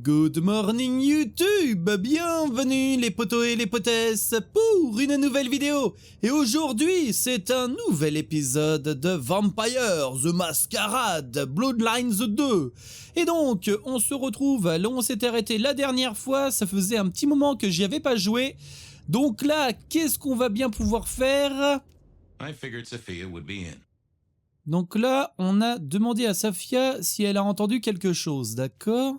Good morning YouTube, bienvenue les potos et les potesses pour une nouvelle vidéo. Et aujourd'hui c'est un nouvel épisode de Vampire The Masquerade Bloodlines 2. Et donc on se retrouve là où on s'était arrêté la dernière fois, ça faisait un petit moment que j'y avais pas joué. Donc là, qu'est-ce qu'on va bien pouvoir faire? I figured Safia would be in. Donc là, on a demandé à Safia si elle a entendu quelque chose, d'accord?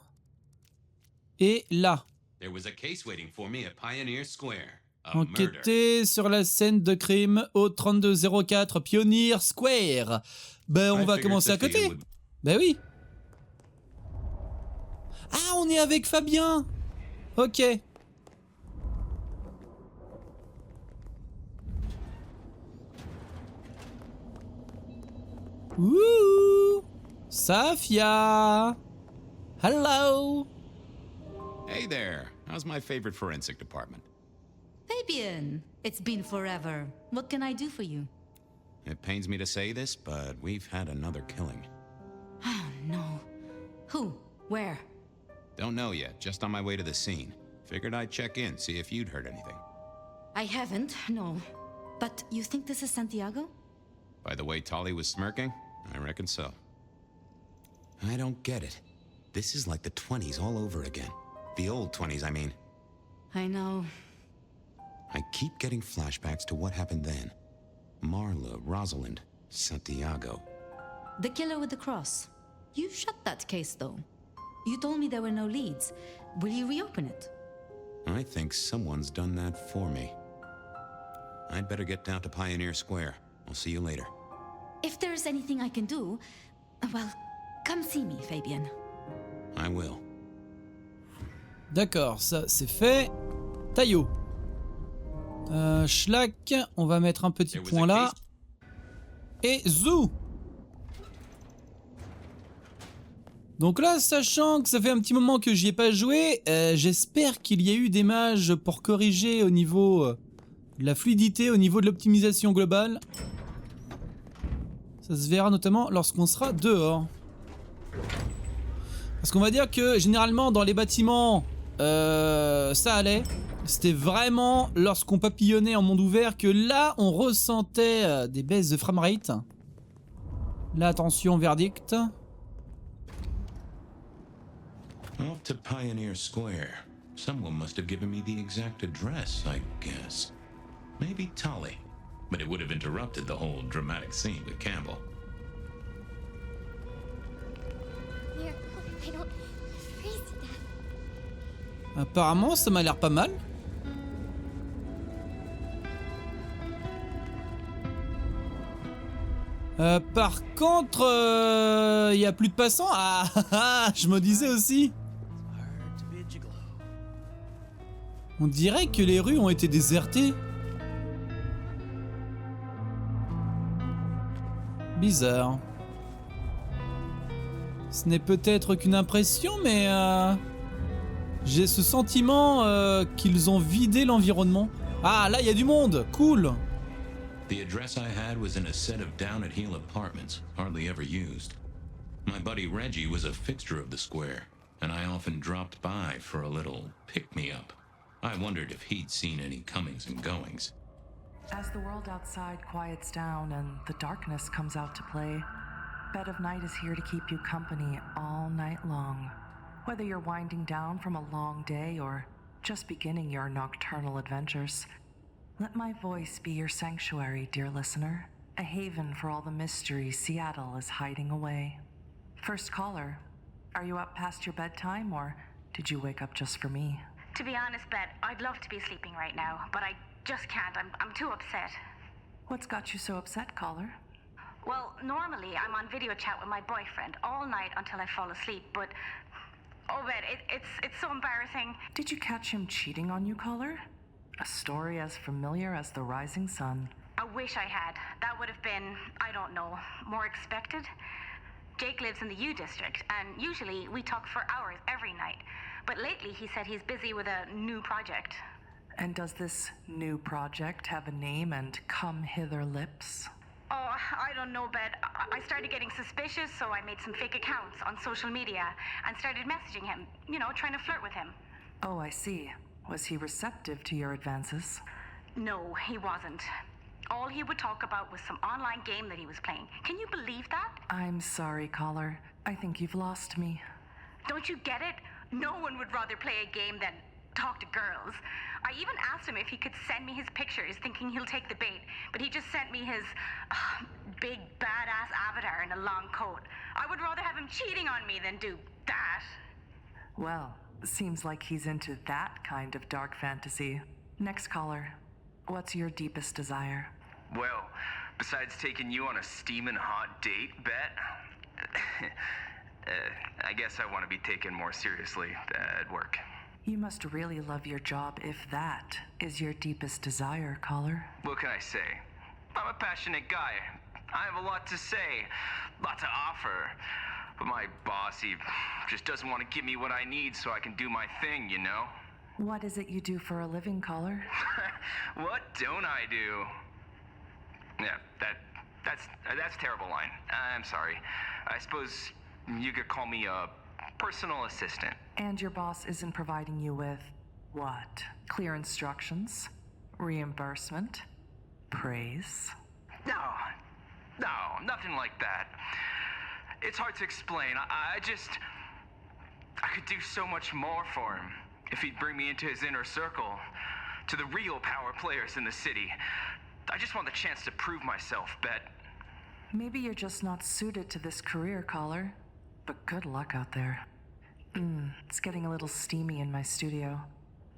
Et là, There was a case waiting for me at Pioneer Square. A murder. enquêter sur la scène de crime au 3204 Pioneer Square. Ben, on I va figured commencer à Safia côté. would- Ben oui. Ah, on est avec Fabien. Ok. Ouh, Safia. Hello. Hey there. How's my favorite forensic department? Fabian, it's been forever. What can I do for you? It pains me to say this, but we've had another killing. Oh, no. Who? Where? Don't know yet, just on my way to the scene. Figured I'd check in, see if you'd heard anything. I haven't, no. But you think this is Santiago? By the way Tolly was smirking, I reckon so. I don't get it. This is like the 20s all over again. The old 20s, I mean. I know. I keep getting flashbacks to what happened then. Marla, Rosalind, Santiago. The killer with the cross. You shut that case, though. You told me there were no leads. Will you reopen it? I think someone's done that for me. I'd better get down to Pioneer Square. I'll see you later. If there's anything I can do, well, come see me, Fabian. I will. D'accord, ça c'est fait. Taillot. Schlack, on va mettre un petit point là. Et zou. Donc là, sachant que ça fait un petit moment que j'y ai pas joué, j'espère qu'il y a eu des mages pour corriger au niveau de la fluidité, au niveau de l'optimisation globale. Ça se verra notamment lorsqu'on sera dehors. Parce qu'on va dire que généralement dans les bâtiments, ça allait. C'était vraiment lorsqu'on papillonnait en monde ouvert que là on ressentait des baisses de framerate. Là attention, verdict. Off to Pioneer Square. Someone must have given me the exact address, I guess. Maybe Tolly. But it would have interrupted the whole dramatic scene with Campbell. Here, I don't freeze to death. Apparemment ça m'a l'air pas mal. Par contre, y a plus de passants. Ah, je me disais aussi. On dirait que les rues ont été désertées. Bizarre. Ce n'est peut-être qu'une impression, mais j'ai ce sentiment qu'ils ont vidé l'environnement. Ah, là, il y a du monde. Cool. The address I had was in a set of down-at-heel apartments, hardly ever used. My buddy Reggie was a fixture of the square, and I often dropped by for a little pick-me-up. I wondered if he'd seen any comings and goings. As the world outside quiets down and the darkness comes out to play, Bed of Night is here to keep you company all night long. Whether you're winding down from a long day or just beginning your nocturnal adventures, let my voice be your sanctuary, dear listener, a haven for all the mystery Seattle is hiding away. First caller, are you up past your bedtime or did you wake up just for me? To be honest, Bet, I'd love to be sleeping right now, but I just can't. I'm too upset. What's got you so upset, caller? Well, normally I'm on video chat with my boyfriend all night until I fall asleep, but oh, Bet, it's so embarrassing. Did you catch him cheating on you, caller? A story as familiar as the rising sun. I wish I had. That would have been, I don't know, more expected. Jake lives in the U District, and usually we talk for hours every night. But lately he said he's busy with a new project. And does this new project have a name and come hither lips? Oh, I don't know, Bet. I started getting suspicious, so I made some fake accounts on social media and started messaging him, you know, trying to flirt with him. Oh, I see. Was he receptive to your advances? No, he wasn't. All he would talk about was some online game that he was playing. Can you believe that? I'm sorry, caller. I think you've lost me. Don't you get it? No one would rather play a game than talk to girls. I even asked him if he could send me his pictures, thinking he'll take the bait, but he just sent me his big badass avatar in a long coat. I would rather have him cheating on me than do that. Well, seems like he's into that kind of dark fantasy. Next caller. What's your deepest desire? Well, besides taking you on a steaming hot date, Bet, I guess I want to be taken more seriously at work. You must really love your job if that is your deepest desire, caller. What can I say? I'm a passionate guy. I have a lot to say, lot to offer. But my boss, he just doesn't want to give me what I need so I can do my thing, you know? What is it you do for a living, caller? What don't I do? Yeah, that's a terrible line. I'm sorry. I suppose you could call me a personal assistant. And your boss isn't providing you with what? Clear instructions? Reimbursement? Praise? No, nothing like that. It's hard to explain. I could do so much more for him if he'd bring me into his inner circle, to the real power players in the city. I just want the chance to prove myself, Bet. Maybe you're just not suited to this career, caller. But good luck out there. It's getting a little steamy in my studio.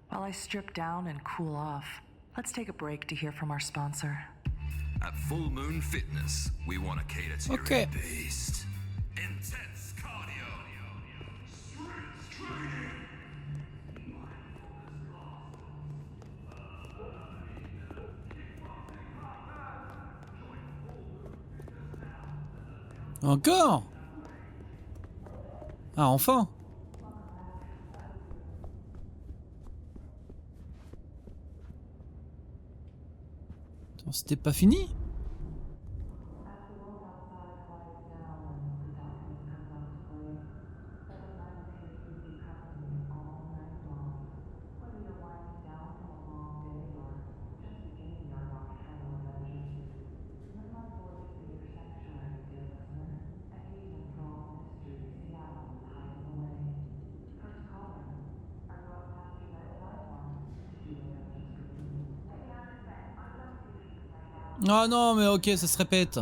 While I strip down and cool off, let's take a break to hear from our sponsor. At Full Moon Fitness, we want to cater to your beast. Intense cardio. Strength training. Encore? Ah, enfin. Attends, c'était pas fini? Ah non, mais ok, ça se répète.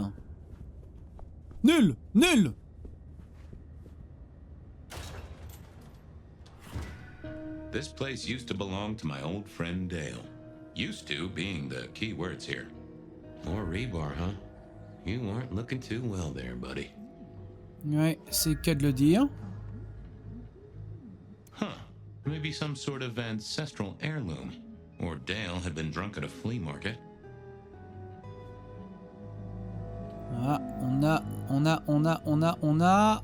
Nul! Nul! This place used to belong to my old friend Dale. Used to being the key words here. Or rebar, huh? You weren't looking too well there, buddy. Ouais, c'est le cas de le dire. Huh. Maybe some sort of ancestral heirloom. Or Dale had been drunk at a flea market. Ah, on a.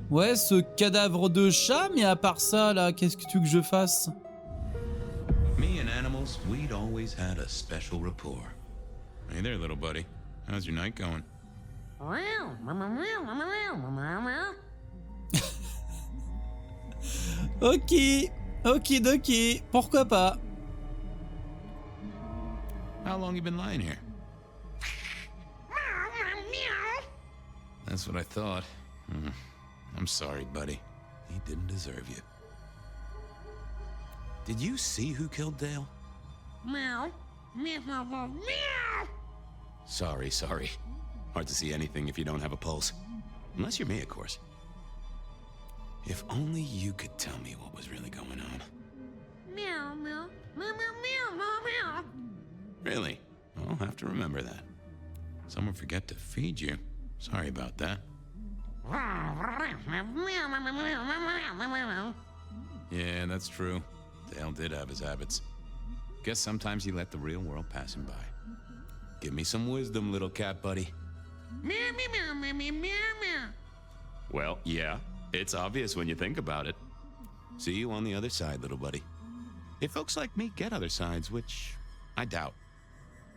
Ouais, ce cadavre de chat, mais à part ça, là, qu'est-ce que tu veux que je fasse? Me and animals, we'd always had a special rapport. Hey there, little buddy. How's your night going? Okidoki, pourquoi pas? How long you been lying here? That's what I thought. I'm sorry, buddy. He didn't deserve you. Did you see who killed Dale? Meow. Meow. Sorry. Hard to see anything if you don't have a pulse. Unless you're me, of course. If only you could tell me what was really going on. Meow. Meow. Meow. Meow. Meow. Really? I'll have to remember that. Someone forget to feed you. Sorry about that. Yeah, that's true. Dale did have his habits. Guess sometimes he let the real world pass him by. Give me some wisdom, little cat buddy. Well, yeah, it's obvious when you think about it. See you on the other side, little buddy. If folks like me get other sides, which I doubt.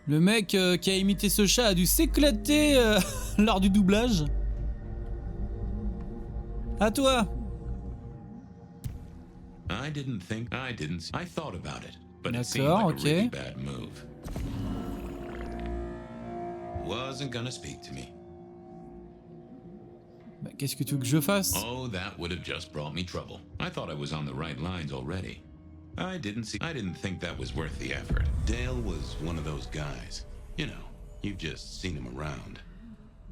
Le mec qui a imité ce chat a dû s'éclater lors du doublage. À toi. I thought about it, but it seemed D'accord, like ok. a really bad move. Wasn't gonna speak to me. Bah, qu'est-ce que tu veux que je fasse? Oh, that would have just brought me trouble. I thought I was on the right lines already. I didn't think that was worth the effort. Dale was one of those guys. You know, you've just seen him around.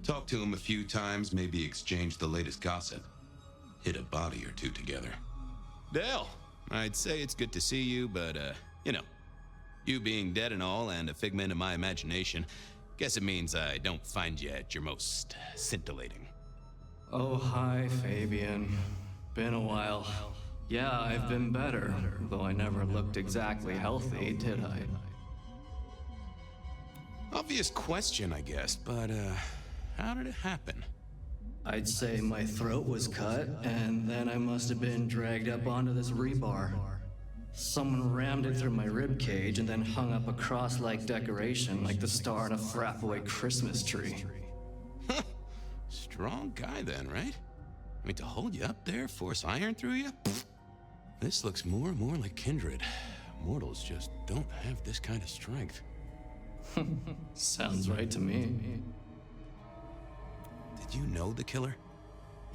Talked to him a few times, maybe exchanged the latest gossip. Hit a body or two together. Dale, I'd say it's good to see you, but, you know, you being dead and all and a figment of my imagination, guess it means I don't find you at your most scintillating. Oh, hi, Fabian. Been a while. Yeah, I've been better, though I never looked exactly healthy, did I? Obvious question, I guess, but, how did it happen? I'd say my throat was cut, and then I must have been dragged up onto this rebar. Someone rammed it through my rib cage and then hung up a cross-like decoration like the star on a throwaway Christmas tree. Strong guy then, right? I mean, to hold you up there, force iron through you? This looks more and more like kindred. Mortals just don't have this kind of strength. Sounds right to me. Did you know the killer?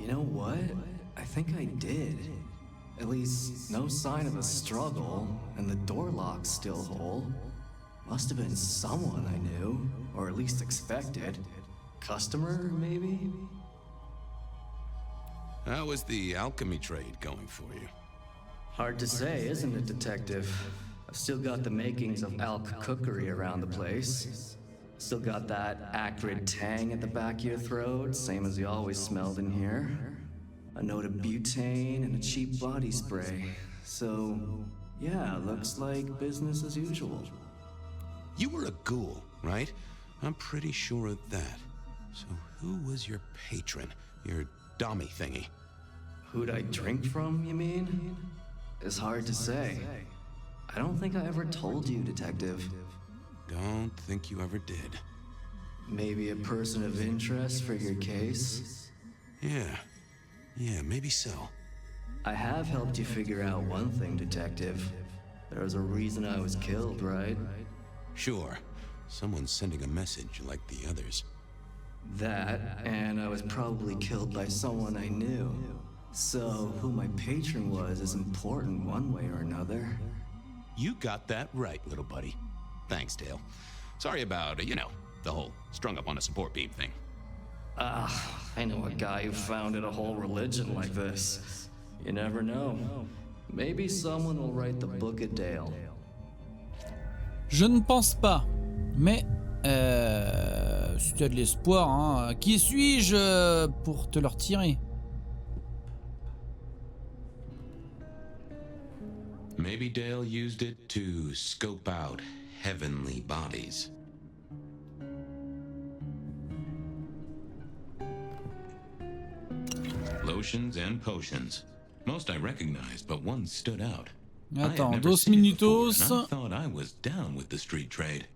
You know what? I think I did. At least, no sign of a struggle, and the door lock's still whole. Must have been someone I knew, or at least expected. Customer, maybe? How was the alchemy trade going for you? Hard to say, isn't it, Detective? I've still got the makings of alch cookery around the place. Still got that acrid tang at the back of your throat, same as you always smelled in here. A note of butane and a cheap body spray. So, yeah, looks like business as usual. You were a ghoul, right? I'm pretty sure of that. So who was your patron? Your dummy thingy? Who'd I drink from, you mean? It's hard to say. I don't think I ever told you, Detective. Don't think you ever did. Maybe a person of interest for your case? Yeah, maybe so. I have helped you figure out one thing, Detective. There's a reason I was killed, right? Sure. Someone's sending a message like the others. That, and I was probably killed by someone I knew. So, who my patron was is important one way or another. You got that right, little buddy. Thanks, Dale. Sorry about, the whole strung up on a support beam thing. I know a guy who founded a whole religion like this. You never know. Maybe someone will write the Book of Dale. Je ne pense pas. Mais, si tu as de l'espoir, hein, qui suis-je pour te le retirer? Maybe Dale used it to scope out heavenly bodies. Lotions and potions. Most I recognized, but one stood out. Attends, 2 minutos. I thought I was down with the street trade.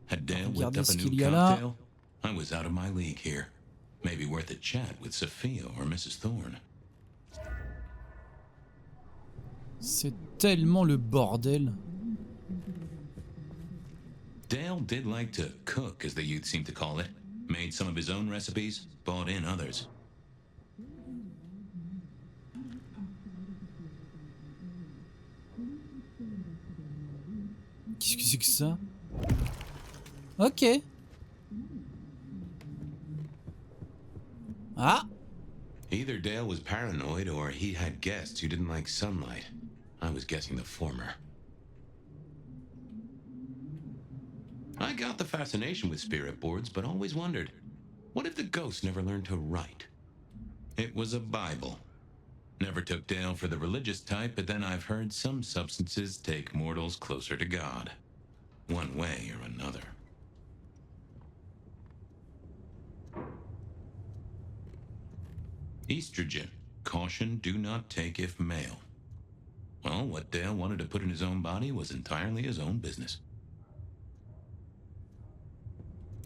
Had Dale whipped up a new qu'il y a là. cocktail? I was out of my league here. Maybe worth a chat with Safia or Mrs. Thorne. C'est tellement le bordel. Dale did like to cook, as the youth seem to call it. Made some of his own recipes, bought in others. Qu'est-ce que c'est que ça? Ok. Ah! Either Dale was paranoid or he had guests who didn't like sunlight. I was guessing the former. I got the fascination with spirit boards, but always wondered, what if the ghosts never learned to write? It was a Bible. Never took Dale for the religious type, but then I've heard some substances take mortals closer to God. One way or another. Estrogen. Caution, do not take if male. Well, what Dale wanted to put in his own body was entirely his own business.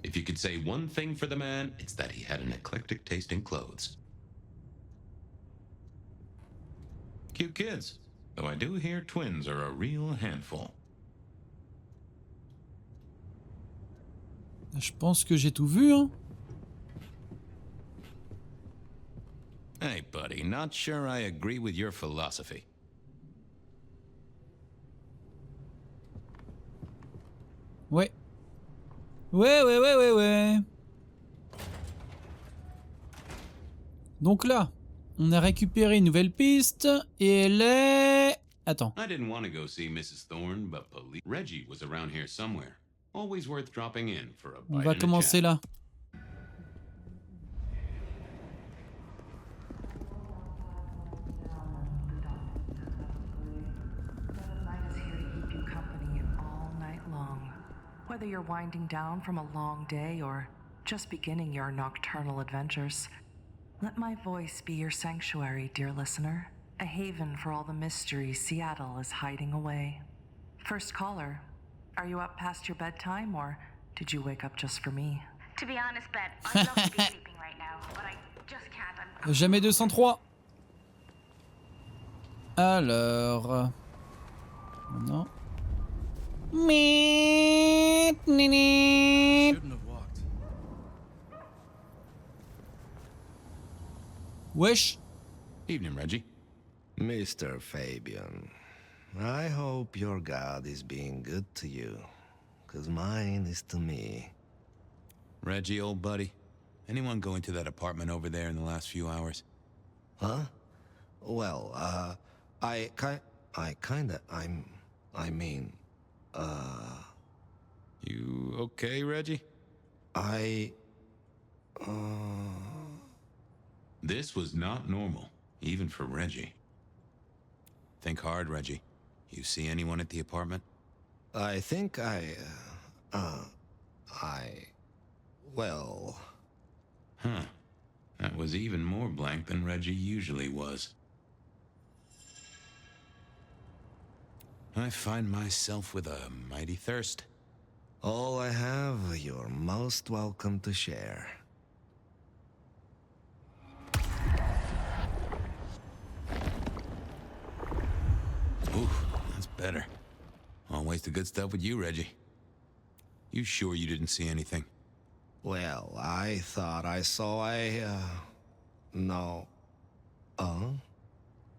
If you could say one thing for the man, it's that he had an eclectic taste in clothes. Cute kids, though I do hear twins are a real handful. Je pense que j'ai tout vu, hein. Hey, buddy, not sure I agree with your philosophy. Ouais. Ouais. Donc là, on a récupéré une nouvelle piste et elle est... Attends. I didn't want to go see Mrs. Thorne, but Reggie was around here somewhere. Always worth dropping in for a bite. On va commencer là. Whether you're winding down from a long day or just beginning your nocturnal adventures, let my voice be your sanctuary, dear listener, a haven for all the mysteries Seattle is hiding away. First caller, are you up past your bedtime or did you wake up just for me? To be honest, Bet, I'd love to be sleeping right now, but I just can't. Jamais 203. Alors... Non. Wesh. Evening, Reggie. Mr. Fabian, I hope your God is being good to you, 'cause mine is to me. Reggie, old buddy, anyone go into that apartment over there in the last few hours? Huh? Well, You okay, Reggie? This was not normal, even for Reggie. Think hard, Reggie. You see anyone at the apartment? I think well... Huh. That was even more blank than Reggie usually was. I find myself with a mighty thirst. All I have, you're most welcome to share. Oof, that's better. Always the good stuff with you, Reggie. You sure you didn't see anything? Well, I thought I saw no.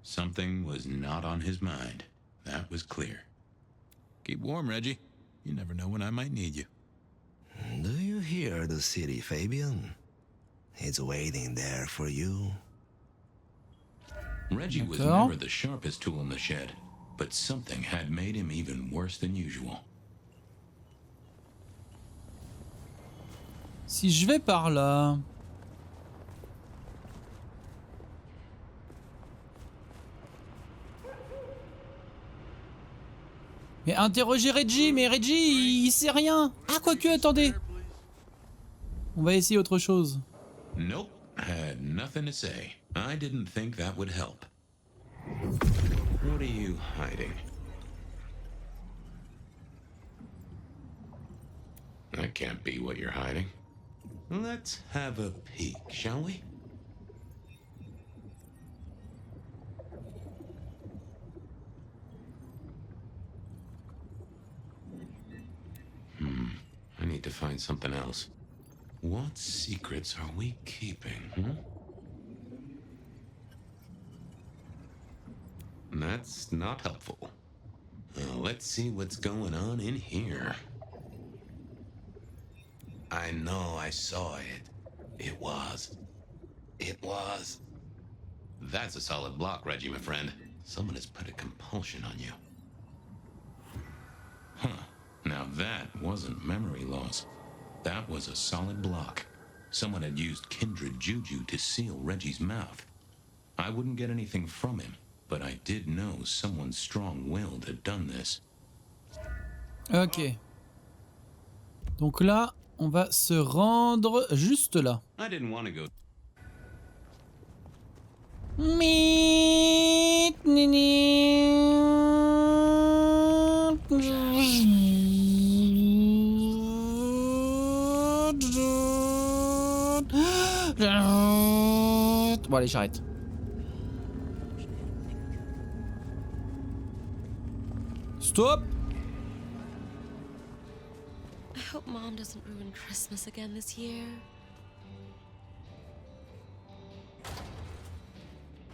Something was not on his mind. That was clear. Keep warm, Reggie. You never know when I might need you. Do you hear the city, Fabian? It's waiting there for you. Reggie was never the sharpest tool in the shed, but something had made him even worse than usual. Si je vais par là... Mais interrogez Reggie, mais Reggie, il sait rien. Ah, quoique, attendez. On va essayer autre chose. Nope, had nothing to say. I didn't think that would help. What are you hiding? That can't be what you're hiding. Let's have a peek, shall we? I need to find something else. What secrets are we keeping, That's not helpful. Let's see what's going on in here. I know I saw it. It was. That's a solid block, Reggie, my friend. Someone has put a compulsion on you. Huh. Now that wasn't memory loss. That was a solid block. Someone had used kindred juju to seal Reggie's mouth. I wouldn't get anything from him, but I did know someone strong-willed had done this. Ok. Donc là, on va se rendre juste là. I didn't want to go. Bon, allez, j'arrête. Stop! I hope Mom doesn't ruin Christmas again this year.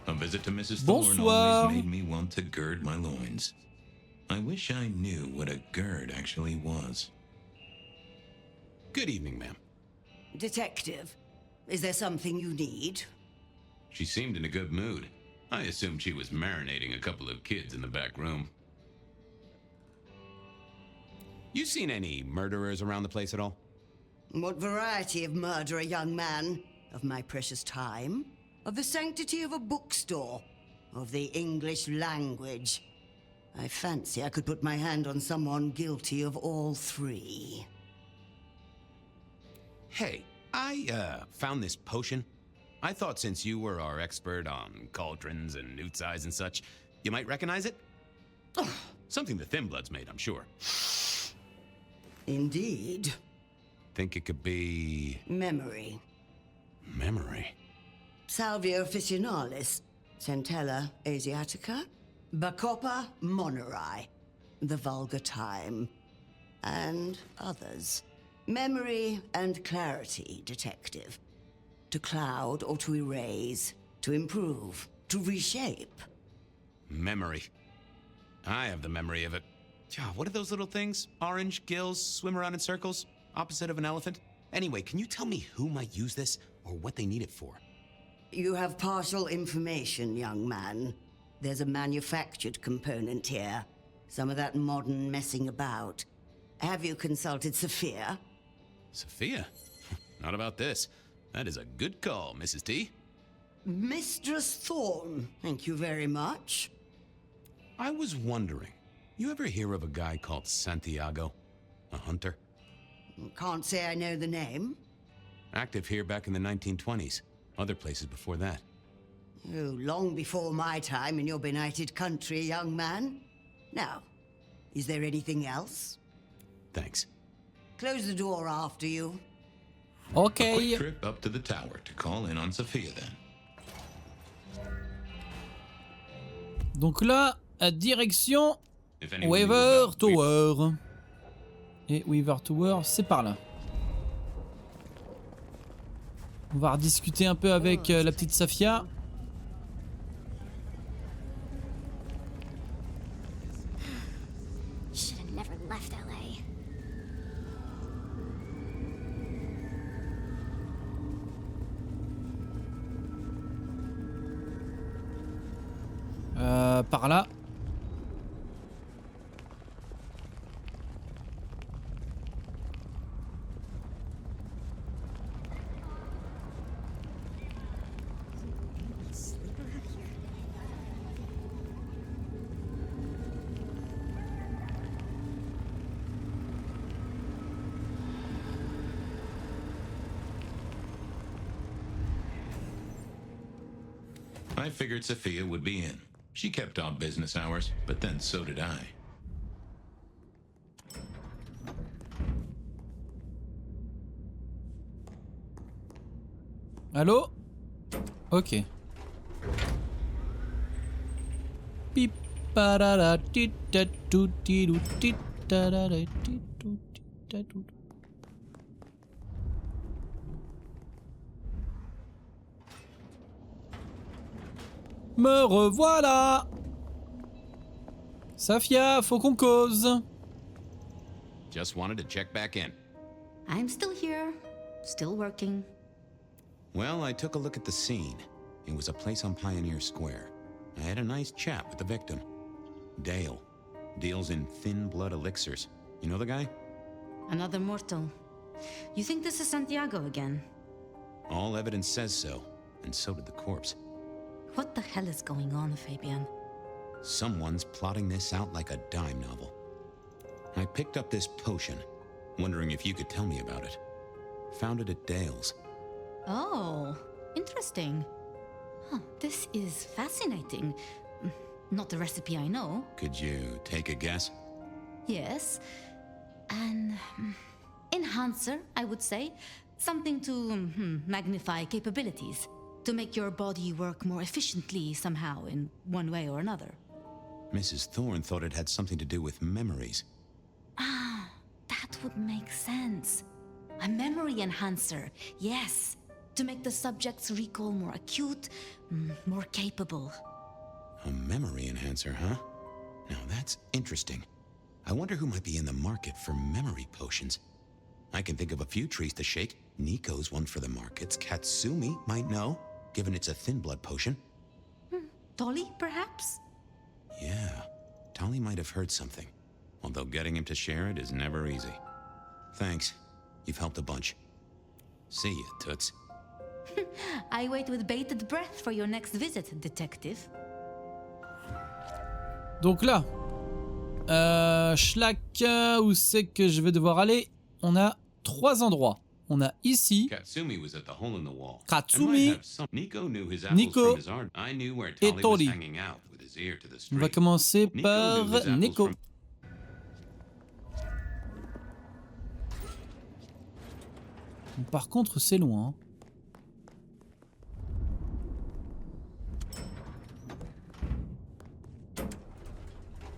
A visit to Mrs. Thorne Bonsoir. always made me want to gird my loins. I wish I knew what a gird actually was. Good evening, ma'am. Detective, is there something you need? She seemed in a good mood. I assumed she was marinating a couple of kids in the back room. You seen any murderers around the place at all? What variety of murder, a young man? Of my precious time? Of the sanctity of a bookstore? Of the English language? I fancy I could put my hand on someone guilty of all three. Hey, I found this potion. I thought since you were our expert on cauldrons and newt's eyes and such, you might recognize it? Something the Thin Bloods made, I'm sure. Indeed. Think it could be... Memory. Memory? Salvia officinalis, Centella asiatica, Bacopa moneri, the vulgar time, and others. Memory and clarity, detective. To cloud or to erase, to improve, to reshape. Memory. I have the memory of it. What are those little things? Orange gills, swim around in circles, opposite of an elephant? Anyway, can you tell me who might use this, or what they need it for? You have partial information, young man. There's a manufactured component here. Some of that modern messing about. Have you consulted Safia? Safia? Not about this. That is a good call, Mrs. T. Mistress Thorne, thank you very much. I was wondering, you ever hear of a guy called Santiago? A hunter? Can't say I know the name. Active here back in the 1920s. Other places before that. Oh, long before my time in your benighted country, young man. Now, is there anything else? Thanks. Close the door after you. Okay. A quick trip up to the tower to call in on Safia then. Donc là, direction Weaver Tower. Et Weaver Tower, c'est par là. On va rediscuter un peu avec la petite Safia. Should have never left LA. Par là. I figured Safia would be in. She kept odd business hours, but then so did I. Allô? Ok. Pip parara titatu tiru titarara titu titatu. Me revoilà. Safia, faut qu'on cause. Just wanted to check back in. I'm still here, still working. Well, I took a look at the scene. It was a place on Pioneer Square. I had a nice chat with the victim. Dale. Deals in thin blood elixirs. You know the guy? Another mortal. You think this is Santiago again? All evidence says so, and so did the corpse. What the hell is going on, Fabian? Someone's plotting this out like a dime novel. I picked up this potion, wondering if you could tell me about it. Found it at Dale's. Oh, interesting. Huh, this is fascinating. Not the recipe I know. Could you take a guess? Yes. An enhancer, I would say. Something to magnify capabilities. To make your body work more efficiently somehow, in one way or another. Mrs. Thorne thought it had something to do with memories. Ah, that would make sense. A memory enhancer, yes. To make the subject's recall more acute, more capable. A memory enhancer, huh? Now that's interesting. I wonder who might be in the market for memory potions. I can think of a few trees to shake. Niko's one for the markets. Katsumi might know, given it's a thin blood potion. Tolly, perhaps? Yeah, Tolly might have heard something. Although getting him to share it is never easy. Thanks. You've helped a bunch. See ya, Toots. I wait with bated breath for your next visit, detective. Donc là, Schlack, où c'est que je vais devoir aller? On a 3 endroits. On a ici Katsumi was at the hole in the wall. Katsumi, Niko et Tolly. On va commencer par Niko. Par contre, c'est loin.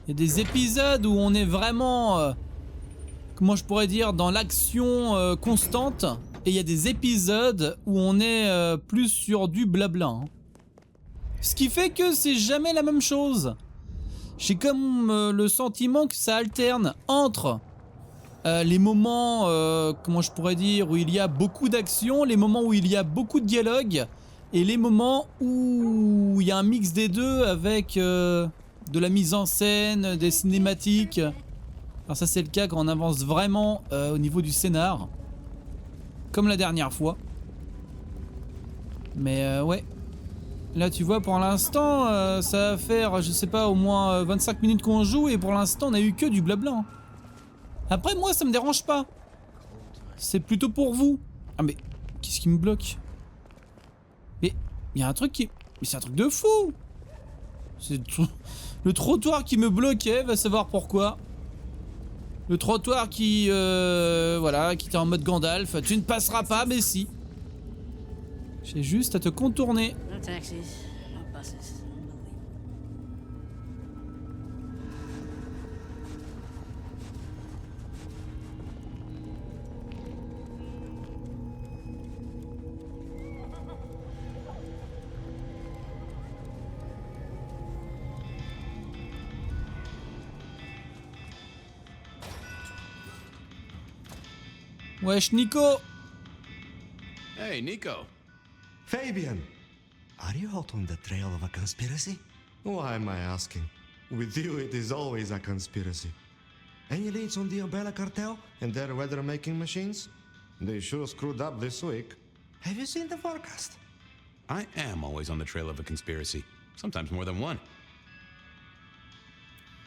Il y a des épisodes où on est vraiment, comment je pourrais dire, dans l'action constante. Et il y a des épisodes où on est plus sur du blabla. Hein. Ce qui fait que c'est jamais la même chose. J'ai comme le sentiment que ça alterne entre les moments, comment je pourrais dire, où il y a beaucoup d'action, les moments où il y a beaucoup de dialogue, et les moments où il y a un mix des deux avec de la mise en scène, des cinématiques. Alors ça c'est le cas quand on avance vraiment au niveau du scénar. Comme la dernière fois. Mais ouais. Là tu vois pour l'instant ça va faire je sais pas au moins 25 minutes qu'on joue et pour l'instant on a eu que du blabla. Hein. Après moi ça me dérange pas. C'est plutôt pour vous. Ah mais qu'est-ce qui me bloque? Mais il y a un truc qui... Mais c'est un truc de fou. C'est le trottoir qui me bloquait, va savoir pourquoi. Le trottoir qui... voilà, qui était en mode Gandalf. Tu ne passeras pas, mais si. J'ai juste à te contourner. No taxis, no buses. Wesh, Niko. Hey, Niko. Fabian! Are you out on the trail of a conspiracy? Why am I asking? With you it is always a conspiracy. Any leads on the Umbrella Cartel and their weather-making machines? They sure screwed up this week. Have you seen the forecast? I am always on the trail of a conspiracy. Sometimes more than one.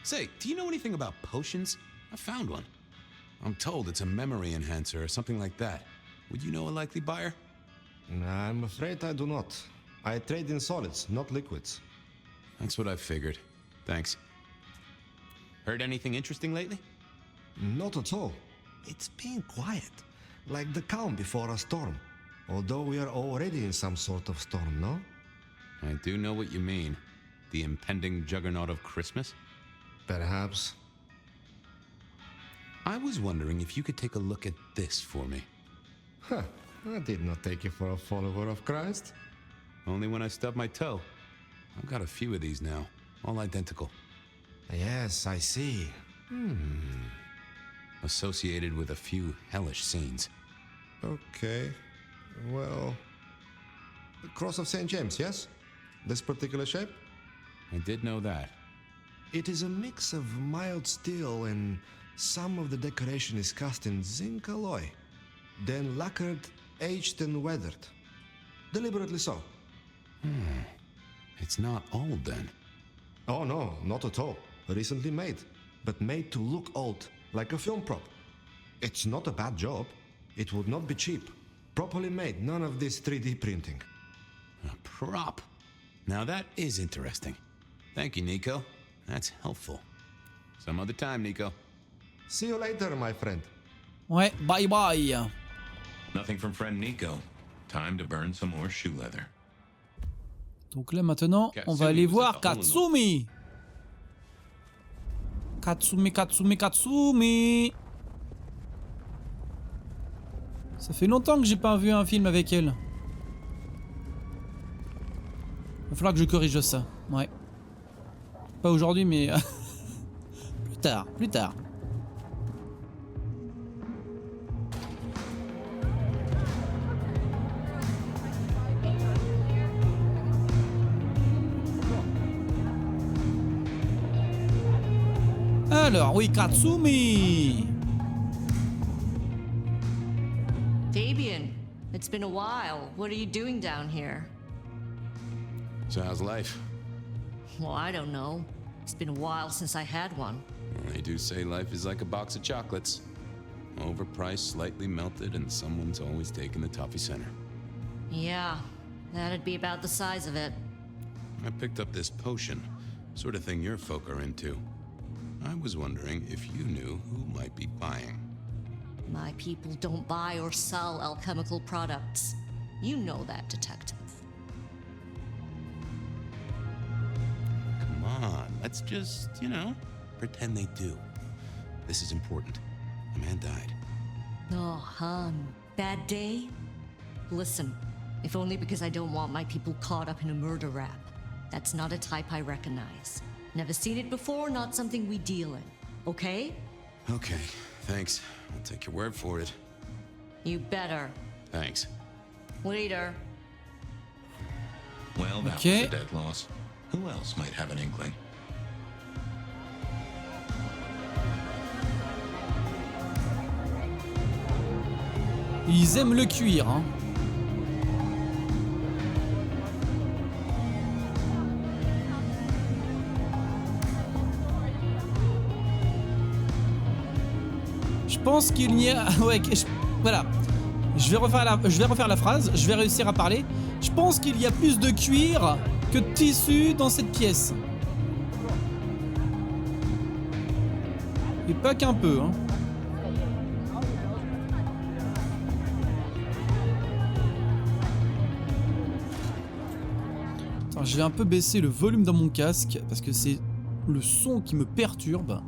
Say, do you know anything about potions? I found one. I'm told it's a memory enhancer or something like that. Would you know a likely buyer? I'm afraid I do not. I trade in solids, not liquids. That's what I figured. Thanks. Heard anything interesting lately? Not at all. It's been quiet, like the calm before a storm. Although we are already in some sort of storm, no? I do know what you mean. The impending juggernaut of Christmas? Perhaps. I was wondering if you could take a look at this for me. Huh. I did not take you for a follower of Christ. Only when I stubbed my toe. I've got a few of these now, all identical. Yes, I see. Associated with a few hellish scenes. Okay. Well... The Cross of St. James, yes? This particular shape? I did know that. It is a mix of mild steel and some of the decoration is cast in zinc alloy. Then lacquered, aged and weathered. Deliberately so. It's not old then. Oh no, not at all. Recently made. But made to look old, like a film prop. It's not a bad job. It would not be cheap. Properly made, none of this 3D printing. A prop? Now that is interesting. Thank you, Niko. That's helpful. Some other time, Niko. See you later, my friend. Ouais, bye bye. Nothing from friend Niko. Time to burn some more shoe leather. Donc là maintenant, on va aller voir Katsumi. Katsumi. Ça fait longtemps que j'ai pas vu un film avec elle. Il va falloir que je corrige ça. Ouais. Pas aujourd'hui, mais plus tard. Alors, oui, Katsumi. Fabian, it's been a while. What are you doing down here? So how's life? Well, I don't know. It's been a while since I had one. Well, they do say life is like a box of chocolates. Overpriced, slightly melted, and someone's always taking the toffee center. Yeah, that'd be about the size of it. I picked up this potion, sort of thing your folk are into. I was wondering if you knew who might be buying. My people don't buy or sell alchemical products. You know that, detective. Come on, let's just, pretend they do. This is important. A man died. Oh, hon. Bad day? Listen, if only because I don't want my people caught up in a murder rap. That's not a type I recognize. Never seen it before, not something we deal in. Okay? Okay, thanks. I'll take your word for it. You better. Thanks. Later. Well, that was a dead loss. Who else might have an inkling? Ils aiment le cuir, hein. Je pense qu'il n'y a... Ouais, voilà. Je vais refaire la phrase, je vais réussir à parler. Je pense qu'il y a plus de cuir que de tissu dans cette pièce. Et pas qu'un peu, hein. Attends, je vais un peu baisser le volume dans mon casque parce que c'est le son qui me perturbe.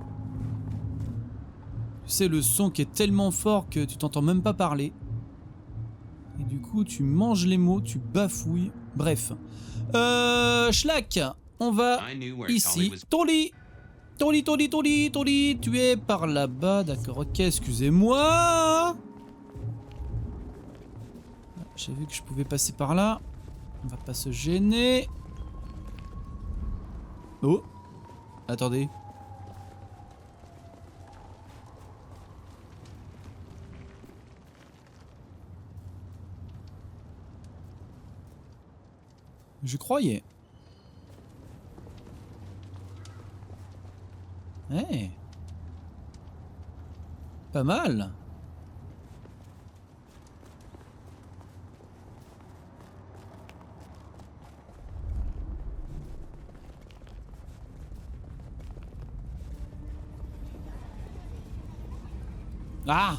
C'est le son qui est tellement fort que tu t'entends même pas parler. Et du coup, tu manges les mots, tu bafouilles. Bref. Schlack, on va ici. Tolly, tu es par là-bas. D'accord, ok, excusez-moi. J'ai vu que je pouvais passer par là. On va pas se gêner. Oh, attendez. Je croyais. Hey. Pas mal. Ah!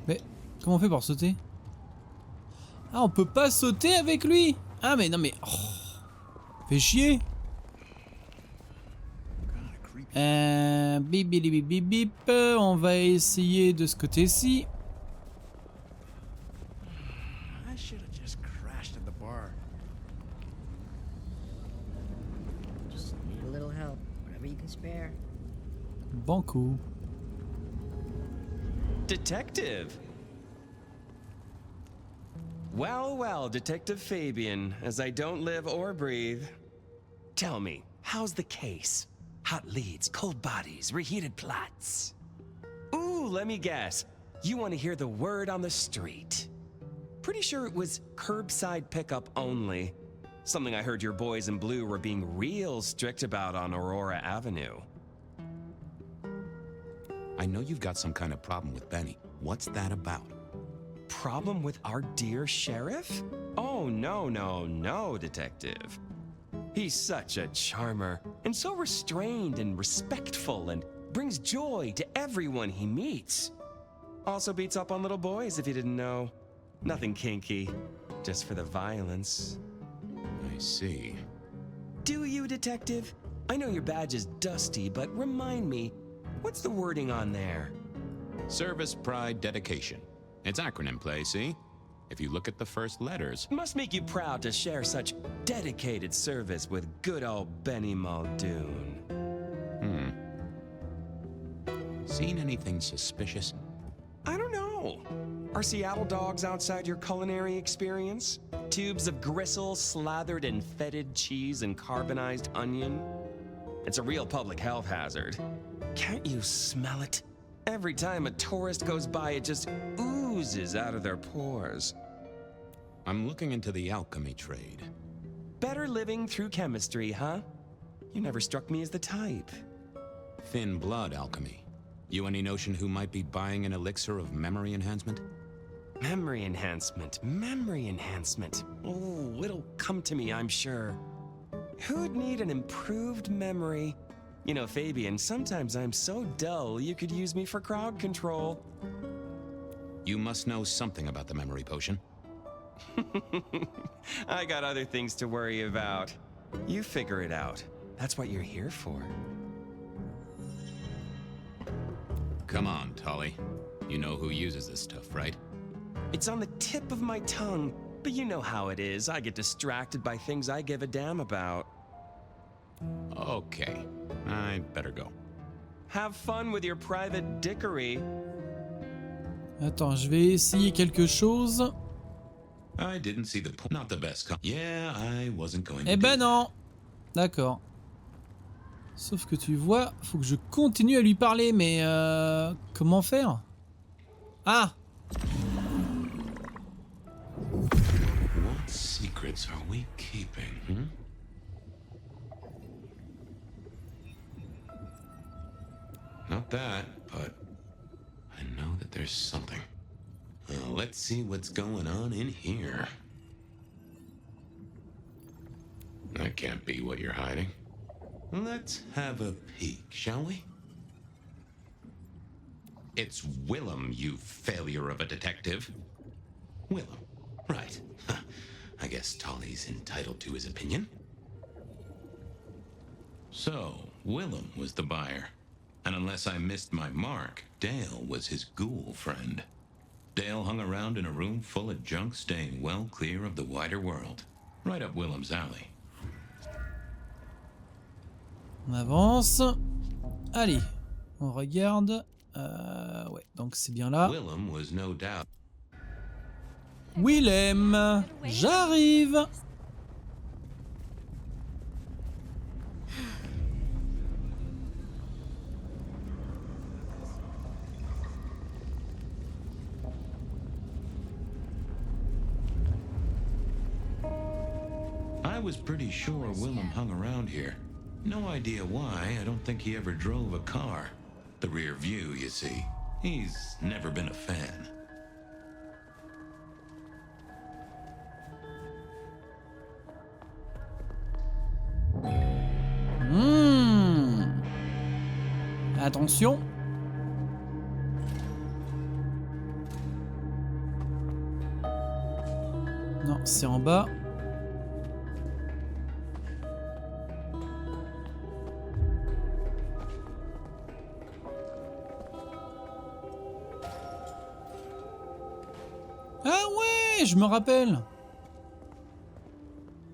Mais comment on fait pour sauter? Ah, on peut pas sauter avec lui? Ah, mais non, mais... Oh. Fais chier. Bip, bip, bip, bip, bip. On va essayer de ce côté-ci. Banco. Detective! Well, well, Detective Fabian, as I don't live or breathe. Tell me, how's the case? Hot leads, cold bodies, reheated plots. Ooh, let me guess. You want to hear the word on the street. Pretty sure it was curbside pickup only. Something I heard your boys in blue were being real strict about on Aurora Avenue. I know you've got some kind of problem with Benny. What's that about? Problem with our dear sheriff? Oh, no, no, no, Detective. He's such a charmer, and so restrained and respectful, and brings joy to everyone he meets. Also beats up on little boys, if you didn't know. Nothing kinky. practice for the violence. I see. Do you, Detective? I know your badge is dusty, but remind me, what's the wording on there? Service, pride, dedication. It's acronym play, see? If you look at the first letters. Must make you proud to share such dedicated service with good old Benny Muldoon. Seen anything suspicious? I don't know. Are Seattle dogs outside your culinary experience? Tubes of gristle slathered in fetid cheese and carbonized onion? It's a real public health hazard. Can't you smell it? Every time a tourist goes by, it just oozes out of their pores. I'm looking into the alchemy trade. Better living through chemistry, huh? You never struck me as the type. Thin blood alchemy. You any notion who might be buying an elixir of memory enhancement? Memory enhancement. Oh, it'll come to me, I'm sure. Who'd need an improved memory? You know, Fabian, sometimes I'm so dull you could use me for crowd control. You must know something about the memory potion. I got other things to worry about. You figure it out. That's what you're here for. Come on, Tolly. You know who uses this stuff, right? It's on the tip of my tongue, but you know how it is. I get distracted by things I give a damn about. Okay, I'd better go. Have fun with your private dickery. Attends, je vais essayer quelque chose. I didn't see the point. Not the best. Yeah, I wasn't going. Eh ben non. D'accord. Sauf que tu vois, faut que je continue à lui parler, mais comment faire? Ah. What secrets are we keeping? Not that, but I know that there's something. Let's see what's going on in here. That can't be what you're hiding. Let's have a peek, shall we? It's Willem, you failure of a detective. Willem, right. I guess Tolly's entitled to his opinion. So, Willem was the buyer. And unless I missed my mark, Dale was his ghoul friend. Dale hung around in a room full of junk, staying well clear of the wider world. Right up Willem's alley. On avance. Allez, on regarde. Ouais, donc c'est bien là. Willem was no doubt. Willem, j'arrive. I was pretty sure Willem hung around here. No idea why. I don't think he ever drove a car. The rear view, you see. He's never been a fan. Attention. Non, c'est en bas. Ah ouais, je me rappelle.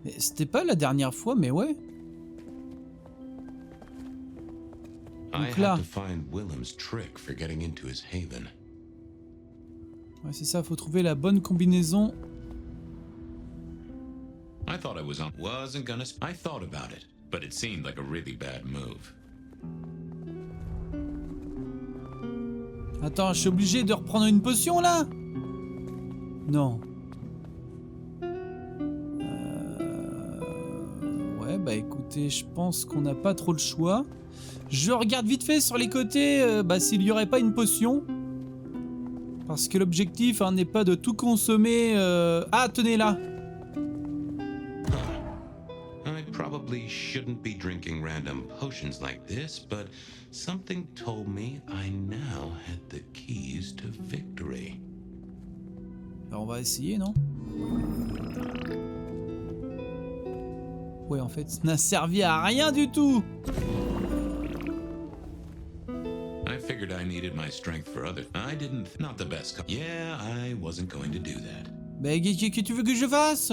Mais c'était pas la dernière fois, mais ouais. Donc là. Ouais, c'est ça, faut trouver la bonne combinaison. I thought I wasn't gonna. I thought about it, but it seemed like a really bad move. Attends, je suis obligé de reprendre une potion là? Non. Ouais, bah écoutez, je pense qu'on n'a pas trop le choix. Je regarde vite fait sur les côtés s'il n'y aurait pas une potion. Parce que l'objectif n'est pas de tout consommer. Ah, tenez là. I probably shouldn't be drinking random potions like this, but something told me I now had the keys to victory. Alors on va essayer, non? Ouais, en fait, ça n'a servi à rien du tout. I figured I needed my strength for others. I didn't. Not the best. Yeah, I wasn't going to do that. Mais qu'est-ce que tu veux que je fasse?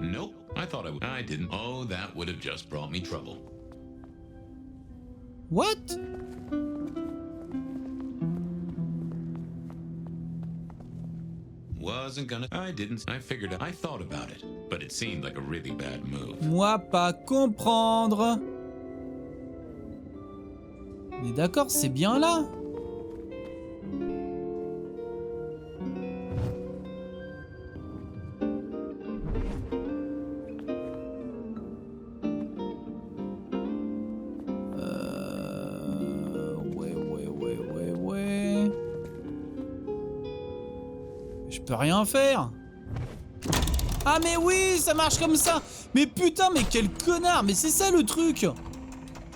Nope. I thought I would. I didn't. Oh, that would have just brought me trouble. What? Wasn't gonna. I didn't. I figured. I thought about it, but it seemed like a really bad move. Moi, pas comprendre. Mais d'accord, c'est bien là. Ouais. Je peux rien faire. Ah mais oui, ça marche comme ça. Mais putain, mais quel connard. Mais c'est ça le truc.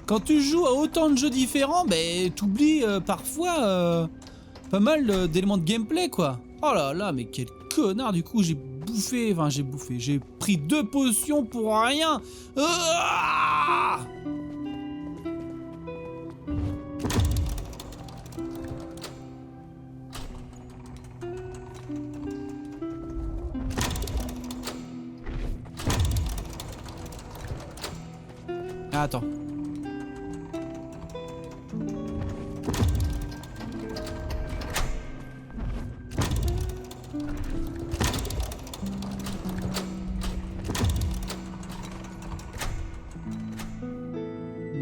Quand tu joues à autant de jeux différents, ben t'oublies parfois pas mal d'éléments de gameplay quoi. Oh là là, mais quel connard. Du coup j'ai pris 2 potions pour rien. Ah! Attends.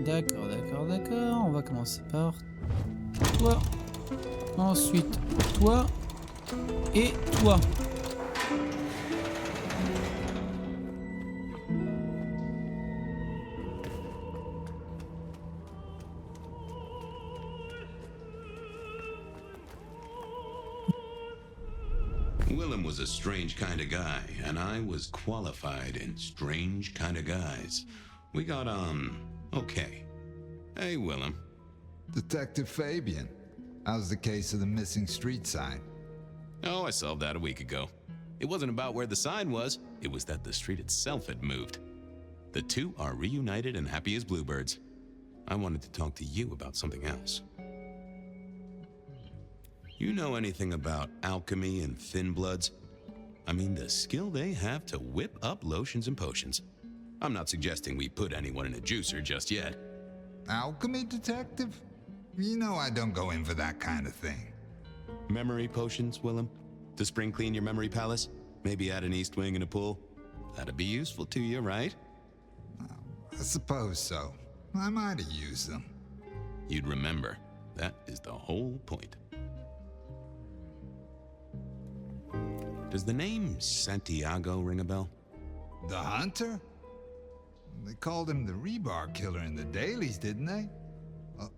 D'accord. On va commencer par toi. Ensuite, toi. Et toi. Willem was a strange kind of guy, and I was qualified in strange kind of guys. We got on okay. Hey, Willem. Detective Fabian, how's the case of the missing street sign? Oh, I solved that a week ago. It wasn't about where the sign was, it was that the street itself had moved. The two are reunited and happy as bluebirds. I wanted to talk to you about something else. You know anything about alchemy and thin bloods? I mean, the skill they have to whip up lotions and potions. I'm not suggesting we put anyone in a juicer just yet. Alchemy, detective? You know I don't go in for that kind of thing. Memory potions, Willem? To spring clean your memory palace? Maybe add an east wing and a pool? That'd be useful to you, right? I suppose so. I might have used them. You'd remember. That is the whole point. Does the name Santiago ring a bell? The hunter? They called him the rebar killer in the dailies, didn't they? A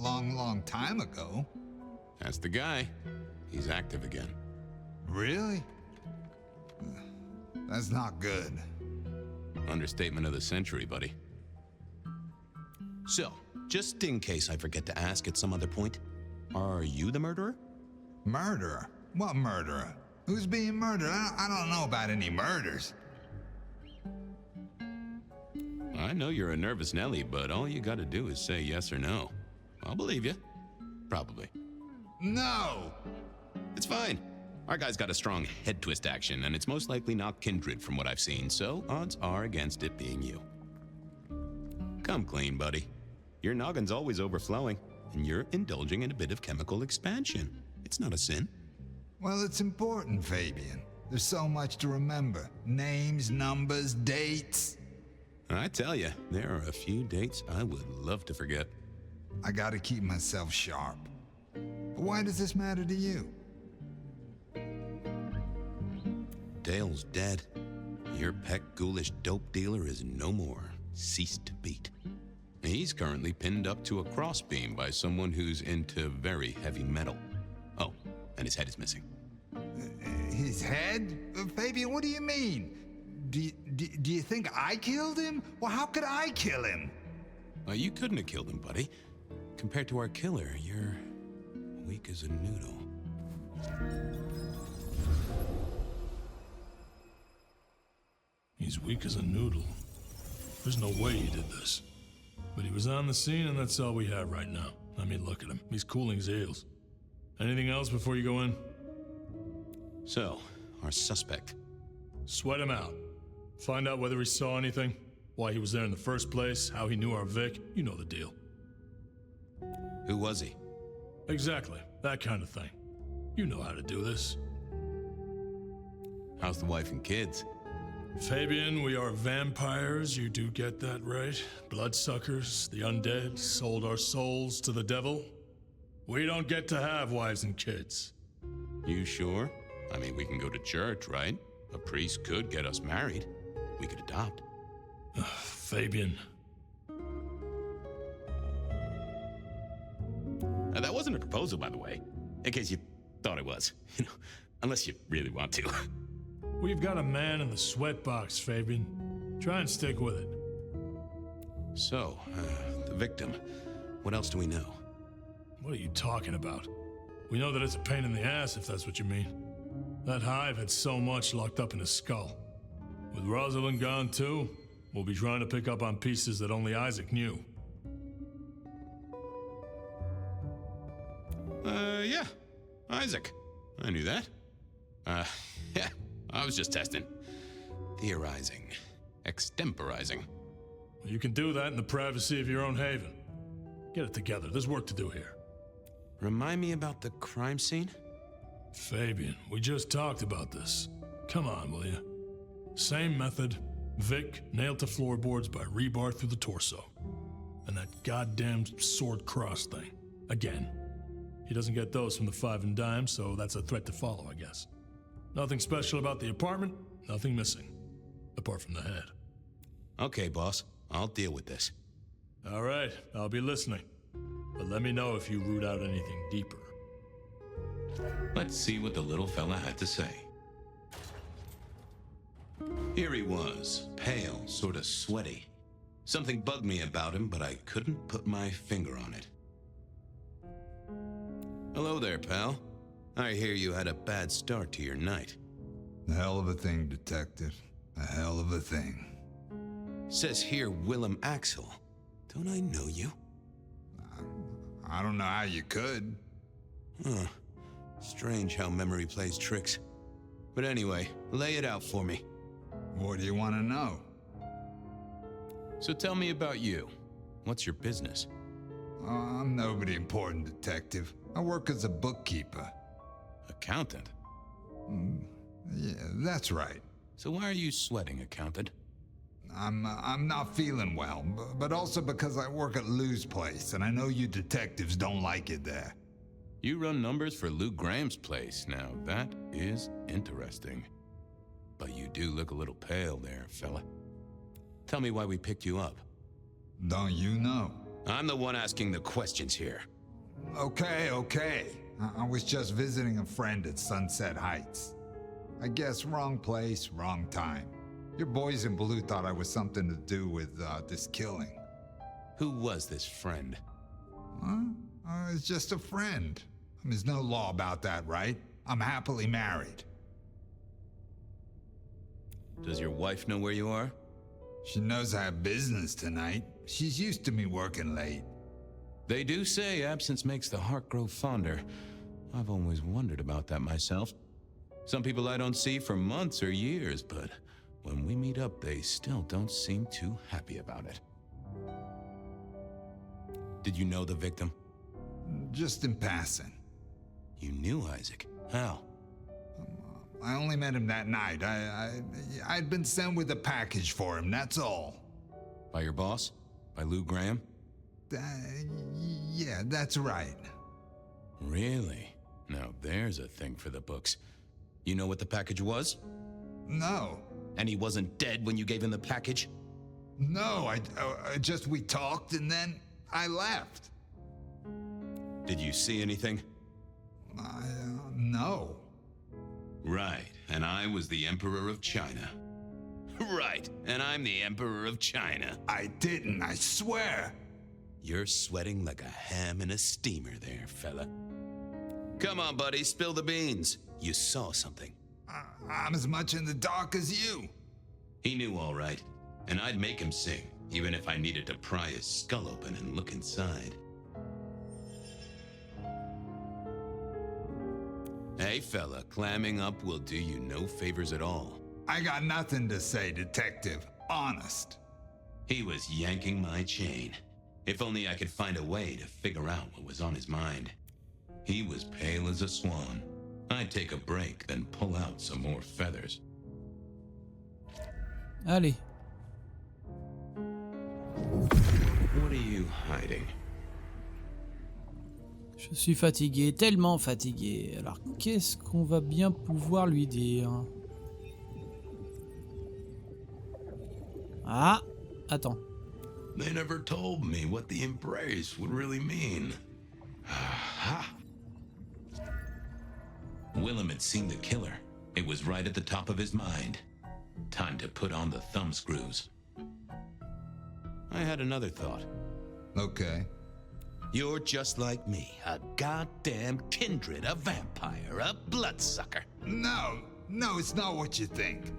long time ago. That's the guy. He's active again. Really? That's not good. Understatement of the century, buddy. So, just in case I forget to ask at some other point, are you the murderer? Murderer? What murderer? Who's being murdered? I don't know about any murders. I know you're a nervous Nelly, but all you gotta do is say yes or no. I'll believe you. Probably. No! It's fine. Our guy's got a strong head twist action, and it's most likely not kindred from what I've seen, so odds are against it being you. Come clean, buddy. Your noggin's always overflowing, and you're indulging in a bit of chemical expansion. It's not a sin. Well, it's important, Fabian. There's so much to remember. Names, numbers, dates. I tell you, there are a few dates I would love to forget. I gotta keep myself sharp. But why does this matter to you? Dale's dead. Your pet ghoulish dope dealer is no more. Ceased to beat. He's currently pinned up to a crossbeam by someone who's into very heavy metal. Oh, and his head is missing. His head? Fabian, what do you mean? Do you think I killed him? Well, how could I kill him? Well, you couldn't have killed him, buddy. Compared to our killer, you're weak as a noodle. He's weak as a noodle. There's no way he did this. But he was on the scene, and that's all we have right now. I mean, look at him. He's cooling his heels. Anything else before you go in? So, our suspect. Sweat him out. Find out whether he saw anything, why he was there in the first place, how he knew our Vic. You know the deal. Who was he? Exactly. That kind of thing. You know how to do this. How's the wife and kids? Fabian, we are vampires, you do get that right. Bloodsuckers, the undead, sold our souls to the devil. We don't get to have wives and kids. You sure? I mean, we can go to church, right? A priest could get us married. We could adopt. Fabian. That wasn't a proposal, by the way. In case you thought it was. You know, unless you really want to. We've got a man in the sweatbox, Fabian. Try and stick with it. So, the victim. What else do we know? What are you talking about? We know that it's a pain in the ass, if that's what you mean. That hive had so much locked up in his skull. With Rosalind gone too, we'll be trying to pick up on pieces that only Isaac knew. Yeah. Isaac. I knew that. Yeah. I was just testing. Theorizing. Extemporizing. You can do that in the privacy of your own haven. Get it together. There's work to do here. Remind me about the crime scene? Fabian, we just talked about this. Come on, will you? Same method. Vic nailed to floorboards by rebar through the torso. And that goddamn sword cross thing. Again. He doesn't get those from the Five and Dime, so that's a threat to follow, I guess. Nothing special about the apartment, nothing missing. Apart from the head. Okay, boss. I'll deal with this. All right, I'll be listening. But let me know if you root out anything deeper. Let's see what the little fella had to say. Here he was, pale, sort of sweaty. Something bugged me about him, but I couldn't put my finger on it. Hello there, pal. I hear you had a bad start to your night. A hell of a thing, Detective. A hell of a thing. Says here Willem Axel. Don't I know you? I don't know how you could. Huh. Strange how memory plays tricks. But anyway, lay it out for me. What do you want to know? So tell me about you. What's your business? I'm nobody important, Detective. I work as a bookkeeper. Accountant? Yeah, that's right. So why are you sweating, accountant? I'm not feeling well, but also because I work at Lou's place, and I know you detectives don't like it there. You run numbers for Lou Graham's place. Now, that is interesting. But you do look a little pale there, fella. Tell me why we picked you up. Don't you know? I'm the one asking the questions here. Okay. I was just visiting a friend at Sunset Heights. I guess wrong place, wrong time. Your boys in blue thought I was something to do with this killing. Who was this friend? It's just a friend. There's no law about that, right? I'm happily married. Does your wife know where you are? She knows I have business tonight. She's used to me working late. They do say absence makes the heart grow fonder. I've always wondered about that myself. Some people I don't see for months or years, but when we meet up, they still don't seem too happy about it. Did you know the victim? Just in passing. You knew Isaac? How? I only met him that night. I'd been sent with a package for him, that's all. By your boss? By Lou Graham? Yeah, that's right. Really? Now there's a thing for the books. You know what the package was? No. And he wasn't dead when you gave him the package? No, we talked and then I left. Did you see anything? No. Right, and I was the Emperor of China. Right, and I'm the Emperor of China. I didn't, I swear. You're sweating like a ham in a steamer there, fella. Come on, buddy, spill the beans. You saw something. I'm as much in the dark as you. He knew all right, and I'd make him sing, even if I needed to pry his skull open and look inside. Hey, fella, clamming up will do you no favors at all. I got nothing to say, Detective. Honest. He was yanking my chain. If only I could find a way to figure out what was on his mind. He was pale as a swan. I'd take a break, then pull out some more feathers. Allez. What are you hiding? Je suis fatigué, tellement fatigué. Alors, qu'est-ce qu'on va bien pouvoir lui dire? Ah, attends. They never told me what the embrace would really mean. Aha! Willem had seen the killer. It was right at the top of his mind. Time to put on the thumb screws. I had another thought. Okay. You're just like me, a goddamn kindred, a vampire, a bloodsucker. No, it's not what you think.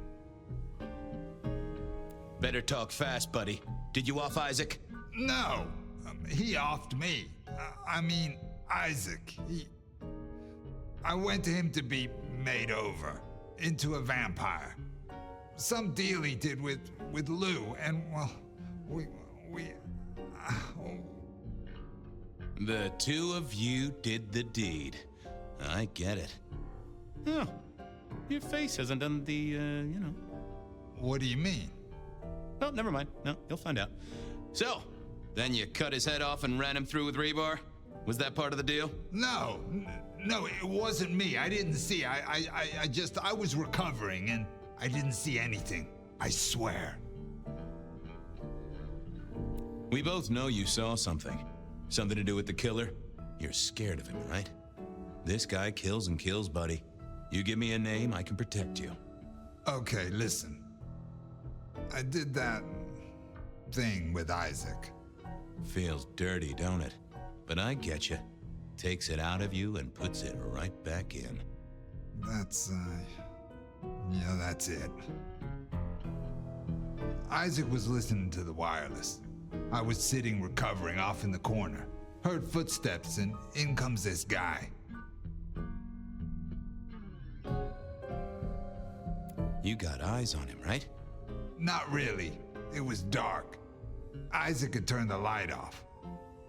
Better talk fast, buddy. Did you off Isaac? No, he offed me. I mean, Isaac. I went to him to be made over into a vampire. Some deal he did with Lou, and well, we. The two of you did the deed. I get it. Oh, your face hasn't done the, What do you mean? Oh, never mind. No, you'll find out. So, then you cut his head off and ran him through with rebar? Was that part of the deal? No, it wasn't me. I didn't see. I was recovering and I didn't see anything. I swear. We both know you saw something. Something to do with the killer? You're scared of him, right? This guy kills and kills, buddy. You give me a name, I can protect you. Okay, listen. I did that thing with Isaac. Feels dirty, don't it? But I get you. Takes it out of you and puts it right back in. That's it. Isaac was listening to the wireless. I was sitting recovering off in the corner. Heard footsteps and in comes this guy. You got eyes on him, right? Not really. It was dark. Isaac had turned the light off.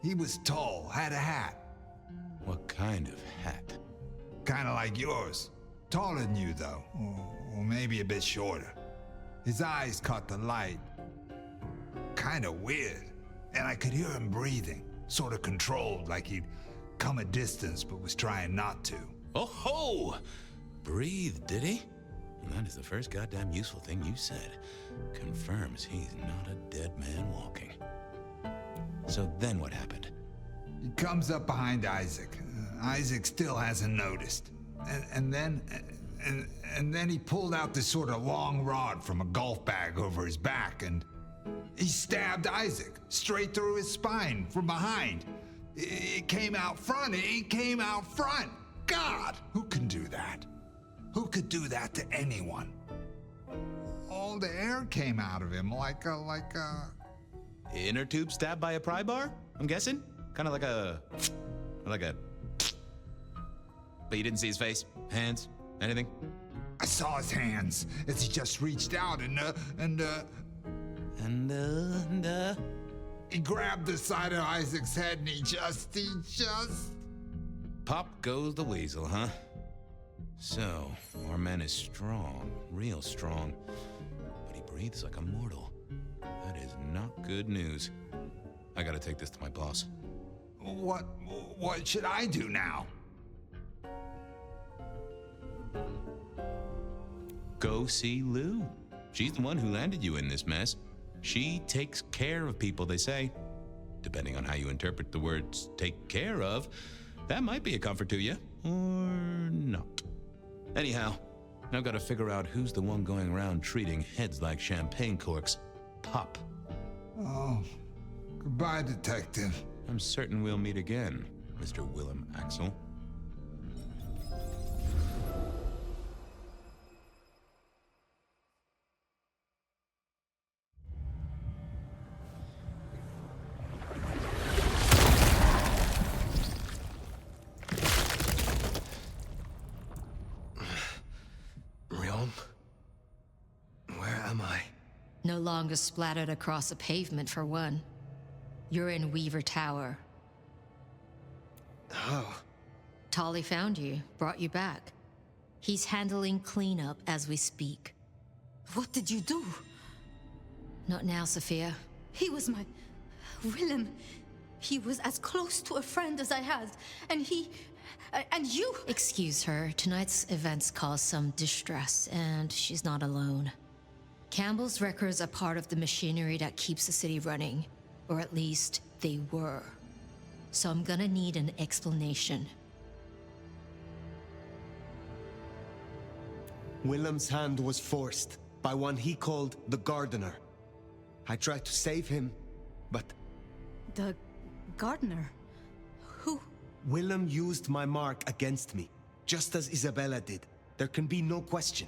He was tall, had a hat. What kind of hat? Kinda like yours. Taller than you, though. Or maybe a bit shorter. His eyes caught the light. Kinda weird. And I could hear him breathing. Sorta controlled, like he'd come a distance but was trying not to. Oh ho! Breathe, did he? That is the first goddamn useful thing you said. Confirms he's not a dead man walking. So then what happened? He comes up behind Isaac. Isaac still hasn't noticed. And then he pulled out this sort of long rod from a golf bag over his back and he stabbed Isaac straight through his spine from behind. It came out front. God, who can do that? Who could do that to anyone? All the air came out of him like a... Inner tube stabbed by a pry bar, I'm guessing? Kind of like a... But you didn't see his face? Hands? Anything? I saw his hands as he just reached out and he grabbed the side of Isaac's head and he just... Pop goes the weasel, huh? So, our man is strong, real strong, but he breathes like a mortal. That is not good news. I gotta take this to my boss. What should I do now? Go see Lou. She's the one who landed you in this mess. She takes care of people, they say. Depending on how you interpret the words take care of, that might be a comfort to you, or not. Anyhow, I've got to figure out who's the one going around treating heads like champagne corks. Pop. Oh, goodbye, Detective. I'm certain we'll meet again, Mr. Willem Axel. No longer splattered across a pavement, for one. You're in Weaver Tower. Oh. Tolly found you, brought you back. He's handling cleanup as we speak. What did you do? Not now, Safia. He was my... Willem. He was as close to a friend as I had. And he... and you... Excuse her. Tonight's events caused some distress, and she's not alone. Campbell's records are part of the machinery that keeps the city running. Or at least, they were. So I'm gonna need an explanation. Willem's hand was forced by one he called the Gardener. I tried to save him, but... The gardener? Who? Willem used my mark against me, just as Isabella did. There can be no question.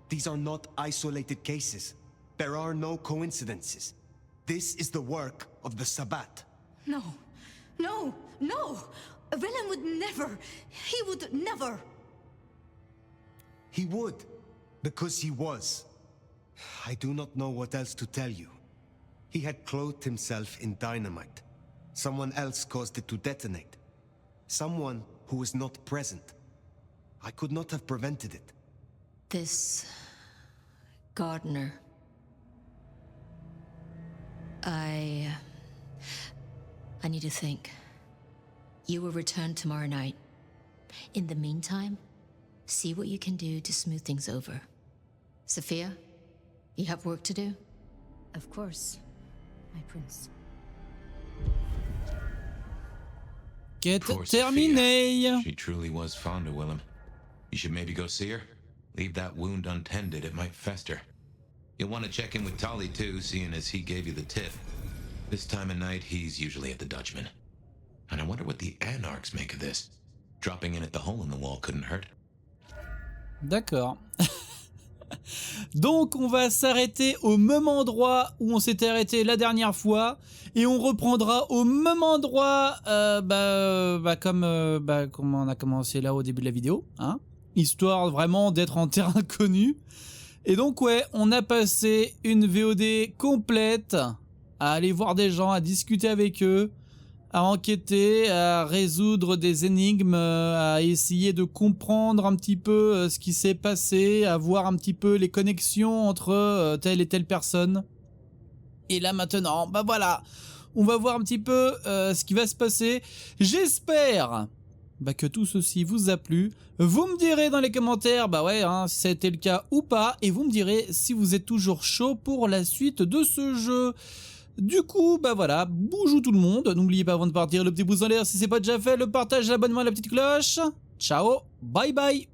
These are not isolated cases. There are no coincidences. This is the work of the Sabbat. No. No. No! Willem would never... He would never... He would, because he was. I do not know what else to tell you. He had clothed himself in dynamite. Someone else caused it to detonate. Someone who was not present. I could not have prevented it. This... gardener... I need to think. You will return tomorrow night. In the meantime, see what you can do to smooth things over. Safia, you have work to do? Of course, my prince. Quête Poor terminée. Safia. She truly was fond of Willem. You should maybe go see her. Leave that wound untended, it might fester. You'll want to check in with Tolly too, seeing as he gave you the tip. This time of night, he's usually at the Dutchman. And I wonder what the Anarchs make of this. Dropping in at the hole in the wall couldn't hurt. D'accord. Donc on va s'arrêter au même endroit où on s'était arrêté la dernière fois. Et on reprendra au même endroit comme on a commencé là au début de la vidéo. Hein, histoire vraiment d'être en terrain connu. Et donc ouais, on a passé une VOD complète à aller voir des gens, à discuter avec eux, à enquêter, à résoudre des énigmes, à essayer de comprendre un petit peu ce qui s'est passé, à voir un petit peu les connexions entre telle et telle personne. Et là maintenant, bah voilà, on va voir un petit peu ce qui va se passer. J'espère que tout ceci vous a plu. Vous me direz dans les commentaires si ça a été le cas ou pas. Et vous me direz si vous êtes toujours chaud pour la suite de ce jeu. Du coup, voilà, bonjour tout le monde. N'oubliez pas avant de partir le petit pouce en l'air si c'est pas déjà fait, le partage, l'abonnement et la petite cloche. Ciao, bye bye.